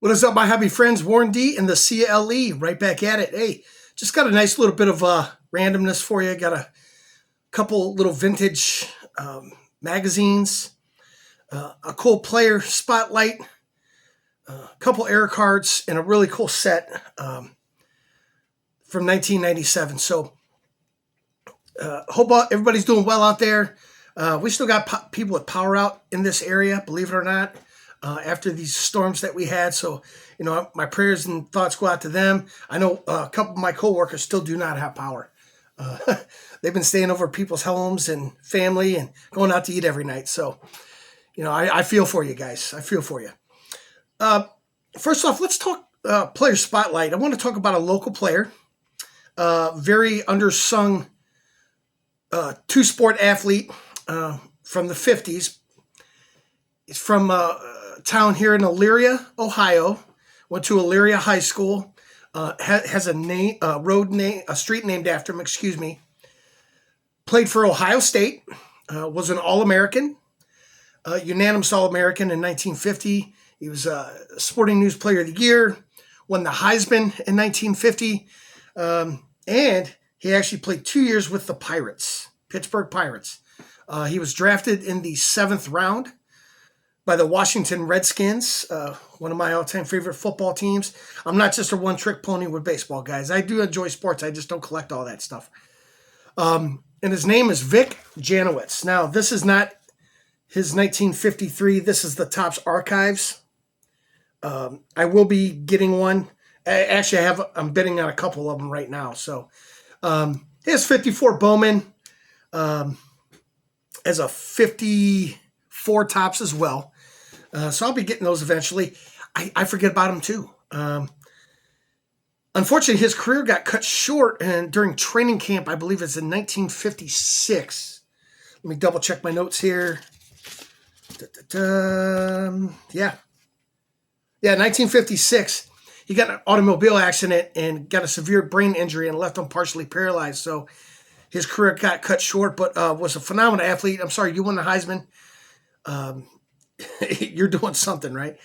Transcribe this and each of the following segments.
What is up, my happy friends? Warren D and the CLE, right back at it. Hey, just got a nice little bit of randomness for you. Got a couple little vintage magazines, a cool player spotlight, a couple air cards, and a really cool set from 1997. So, hope everybody's doing well out there. We still got people with power out in this area, believe it or not. After these storms that we had. So, my prayers and thoughts go out to them. I know a couple of my coworkers still do not have power. They've been staying over at people's homes and family and going out to eat every night. So, I feel for you guys. I feel for you. First off, let's talk player spotlight. I want to talk about a local player, very undersung two-sport athlete from the 50s. He's from town here in Elyria, Ohio. Went to Elyria High School. Has a street named after him. Excuse me. Played for Ohio State. Was an All-American, unanimous All-American in 1950. He was Sporting News Player of the Year. Won the Heisman in 1950, and he actually played 2 years with the Pirates, Pittsburgh Pirates. He was drafted in the 7th round by the Washington Redskins, one of my all-time favorite football teams. I'm not just a one-trick pony with baseball, guys. I do enjoy sports. I just don't collect all that stuff. And his name is Vic Janowicz. Now, this is not his 1953. This is the Topps Archives. I will be getting one. Actually, I'm bidding on a couple of them right now. So, he has 54 Bowman, as a 54 Topps as well. So I'll be getting those eventually. I forget about him too. Unfortunately, his career got cut short and during training camp, I believe it's in 1956. Let me double check my notes here. Yeah, 1956. He got in an automobile accident and got a severe brain injury and left him partially paralyzed. So his career got cut short, but was a phenomenal athlete. I'm sorry, you won the Heisman. You're doing something, right?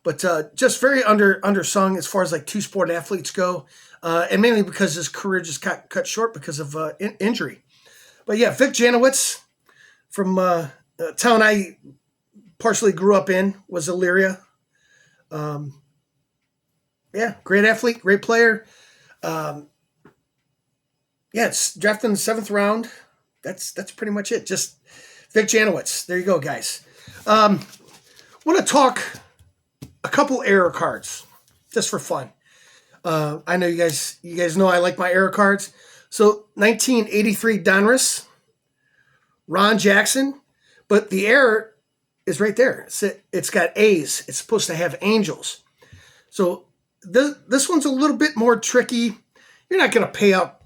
But just very undersung as far as like two-sport athletes go, and mainly because his career just got cut short because of injury. But yeah, Vic Janowicz from a town I partially grew up in was Elyria. Yeah, great athlete, great player. It's drafted in the 7th round. That's pretty much it. Just Vic Janowicz. There you go, guys. Want to talk a couple error cards just for fun. I know you guys know I like my error cards. So 1983 Donruss, Ron Jackson, but the error is right there. It's got A's. It's supposed to have Angels. So this one's a little bit more tricky. You're not going to pay out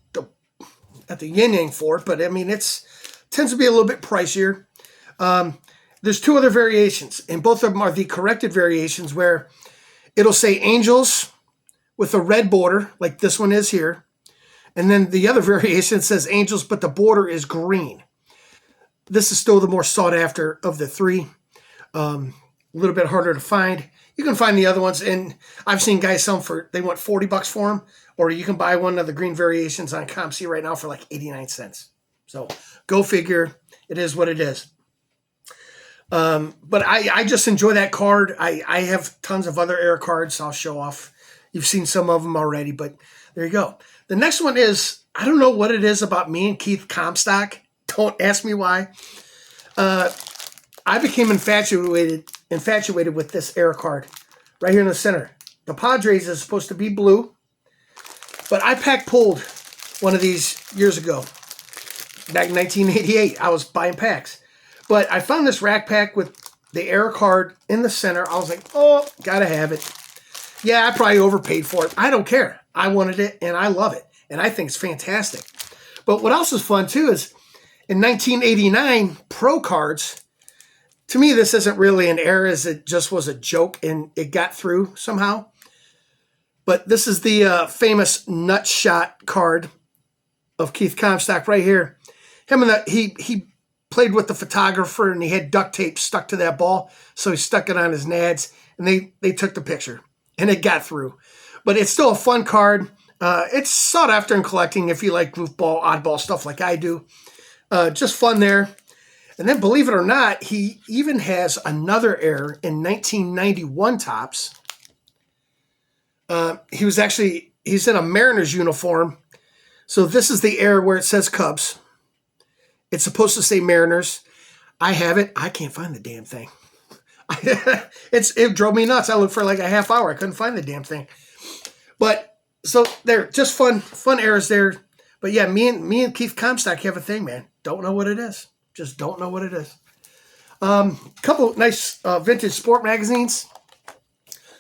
at the yin yang for it, but I mean tends to be a little bit pricier. There's 2 other variations, and both of them are the corrected variations where it'll say Angels with a red border, like this one is here. And then the other variation says Angels, but the border is green. This is still the more sought after of the 3. A little bit harder to find. You can find the other ones, and I've seen guys sell them they want $40 for them, or you can buy one of the green variations on ComC right now for like 89 cents. So go figure. It is what it is. But I just enjoy that card. I have tons of other air cards I'll show off. You've seen some of them already, but there you go. The next one is, I don't know what it is about me and Keith Comstock. Don't ask me why. I became infatuated with this air card right here in the center. The Padres is supposed to be blue, but I pulled one of these years ago. Back in 1988, I was buying packs. But I found this rack pack with the air card in the center. I was like, oh, gotta have it. Yeah, I probably overpaid for it. I don't care. I wanted it, and I love it. And I think it's fantastic. But what else is fun, too, is in 1989, Pro Cards, to me, this isn't really an error, as it just was a joke, and it got through somehow. But this is the famous nut shot card of Keith Comstock right here. He played with the photographer, and he had duct tape stuck to that ball, so he stuck it on his nads, and they took the picture. and it got through. But it's still a fun card. It's sought after in collecting if you like goofball, oddball stuff like I do. Just fun there. And then, believe it or not, he even has another error in 1991 Topps. He's in a Mariners uniform. So this is the error where it says Cubs. It's supposed to say Mariners. I have it. I can't find the damn thing. It drove me nuts. I looked for like a half hour. I couldn't find the damn thing. But so they're just fun errors there. But yeah, me and Keith Comstock have a thing, man. Don't know what it is. Just don't know what it is. Couple nice vintage sport magazines.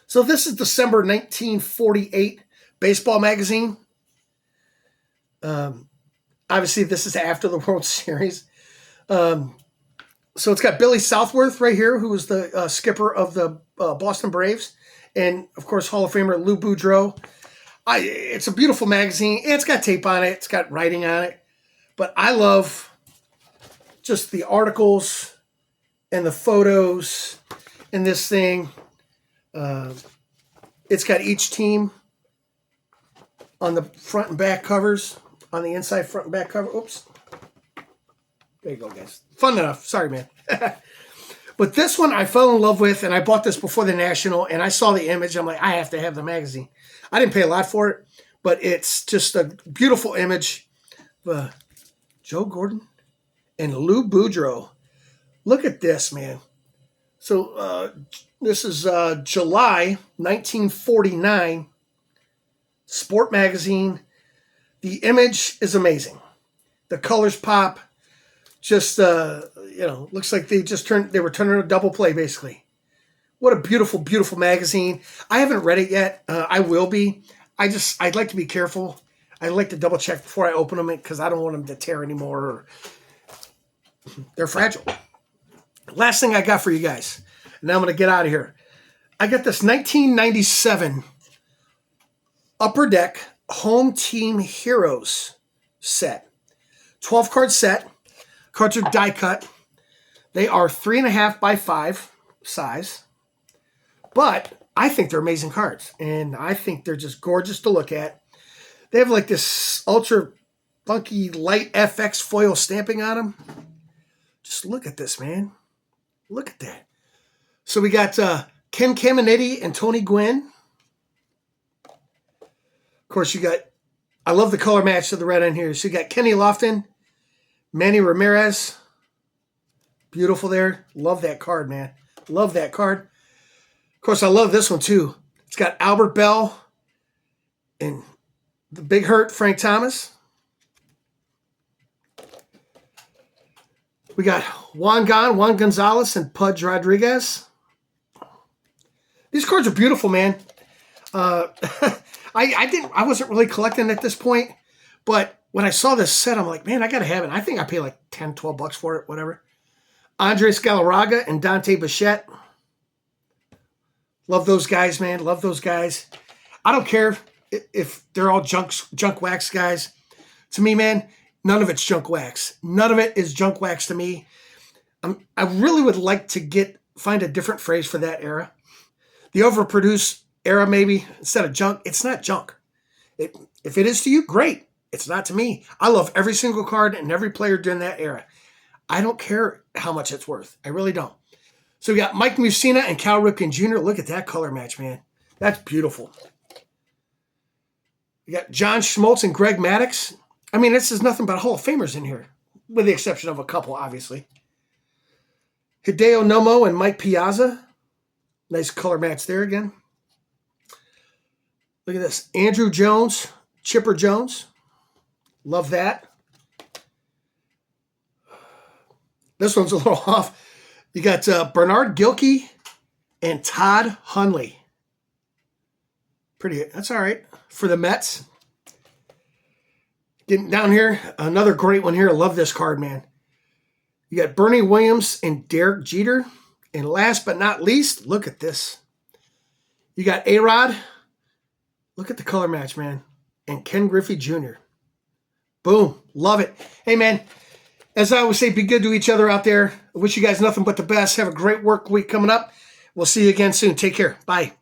So this is December 1948 baseball magazine. Obviously, this is after the World Series. So it's got Billy Southworth right here, who was the skipper of the Boston Braves. And, of course, Hall of Famer Lou Boudreau. It's a beautiful magazine. It's got tape on it. It's got writing on it. But I love just the articles and the photos in this thing. It's got each team on the front and back covers. On the inside front and back cover. Oops. There you go, guys. Fun enough. Sorry, man. But this one I fell in love with, and I bought this before the National, and I saw the image. I'm like, I have to have the magazine. I didn't pay a lot for it, but it's just a beautiful image. Joe Gordon and Lou Boudreau. Look at this, man. So this is July 1949, Sport Magazine. The image is amazing. The colors pop. Just, looks like they were turning a double play, basically. What a beautiful, beautiful magazine. I haven't read it yet. I will be. I'd like to be careful. I like to double check before I open them because I don't want them to tear anymore. They're fragile. Last thing I got for you guys. And now I'm going to get out of here. I got this 1997 Upper Deck Home Team Heroes set. 12-card set. Cards are die cut. They are 3.5 by 5 size. But I think they're amazing cards. And I think they're just gorgeous to look at. They have like this ultra funky light FX foil stamping on them. Just look at this, man. Look at that. So we got Ken Caminiti and Tony Gwynn. Of course, I love the color match of the red on here. So you got Kenny Lofton, Manny Ramirez. Beautiful there. Love that card, man. Love that card. Of course, I love this one too. It's got Albert Bell and the Big Hurt, Frank Thomas. We got Juan Gonzalez, and Pudge Rodriguez. These cards are beautiful, man. I wasn't really collecting at this point, but when I saw this set, I'm like, man, I got to have it. I think I paid like $10, $12 for it, whatever. Andres Galarraga and Dante Bichette. Love those guys, man. Love those guys. I don't care if they're all junk wax guys. To me, man, none of it's junk wax. None of it is junk wax to me. I really would like to find a different phrase for that era. The overproduced era, maybe, instead of junk. It's not junk. If it is to you, great. It's not to me. I love every single card and every player during that era. I don't care how much it's worth. I really don't. So we got Mike Mussina and Cal Ripken Jr. Look at that color match, man. That's beautiful. We got John Schmaltz and Greg Maddux. I mean, this is nothing but Hall of Famers in here, with the exception of a couple, obviously. Hideo Nomo and Mike Piazza. Nice color match there again. Look at this. Andrew Jones, Chipper Jones. Love that. This one's a little off. You got Bernard Gilkey and Todd Hundley. Pretty good. That's all right. For the Mets. Getting down here, another great one here. I love this card, man. You got Bernie Williams and Derek Jeter. And last but not least, look at this. You got A-Rod. Look at the color match, man. And Ken Griffey Jr. Boom. Love it. Hey, man. As I always say, be good to each other out there. I wish you guys nothing but the best. Have a great work week coming up. We'll see you again soon. Take care. Bye.